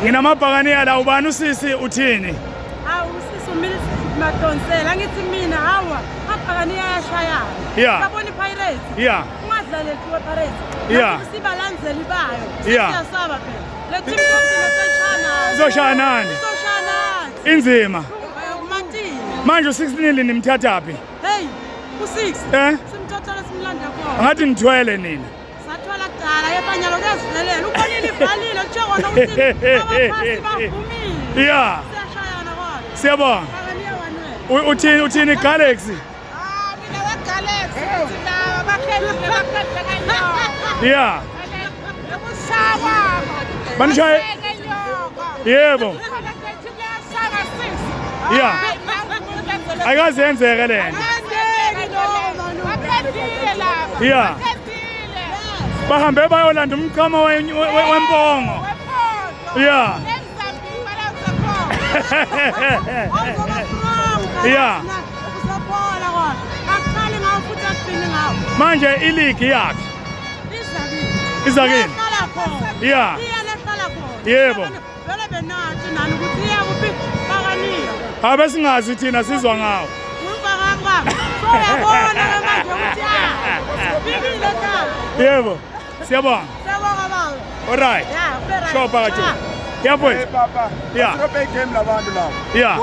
Nginamabhakani la ubani usisi uthini? Hawu usisi umile madonsela angithi mina hawa mabhakani ayashaya. Yeah. Yabona iPirates? Yeah. Ungadlale kuwe Pirates. Yeah. Sibalandzeli bayo. Yeah. Siyasaba phela. Le team yona seshana. Izoshaya nani? Izoshana. Inzima. Umatini. Manje u6 nimthathaphi? Hey, u6. Simthothela simlanda khona. Ngathi nithwele nina. Sathola kudala yebanyalo kuyazivelela. Ubonile ivalile kuthiwa kona ukuthi abaphasi bavumile. Yeah. Siyashayana kodwa. Siyabonga. Uthini Galaxy? Mina weGalaxy thina bakhethe kanyoko. Yeah. Ukusaba. Banishaya. Yebo. Yeah. Ayikazenzeke lento. Yeah. Bahambe bayolanda umchamo wempongo. Yeah. Yeah. Manje iligi yakhe. Izakini. Yeah. Yebo. Vele benathi nani ukuthi yakuphi bakaniya. Abe singazi thina sizwa ngawo. Ubakanga. Soyabona manje ukuthi bikile ka. Yebo. Siyabonga. Siyabonga baba. Alright. Yeah, ubera. Sure phakathi. Yeah boys. Papa. Yeah. Sirope game labantu labo. Yeah.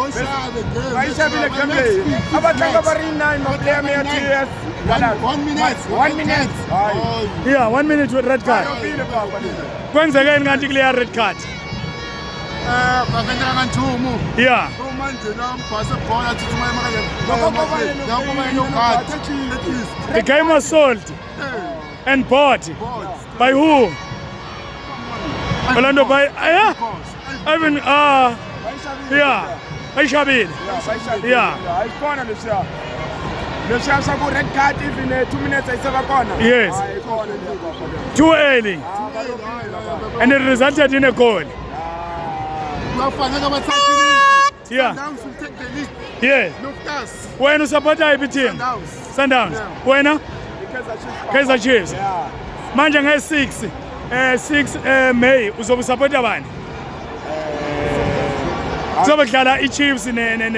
Bayishabile game leyo. Abatlanga bari 9 no player me TS. 1 minute. 1 minute. Yeah, 1 minute with red card. Bayobile papa. Kwenzekeni kanti clear red card? Bakenzela kanjumu. Yeah. Manje nambhasa bhola thithuma emakanye. Yakoma no card. The game was sold and bought by who? Orlando by Ivan yeah. Bayishabile. Yeah. Ayikona lesha. Lesha saku red card even 2 minutes ayiseba kona. Yes. Too early. And it resulted in a goal. Yeah. Yeah. Wena usupporta iphi team? Sundowns. Wena? Kaizer Chiefs. Manje nge6 May uzobe supporta bani? Uzobadlala iChiefs ne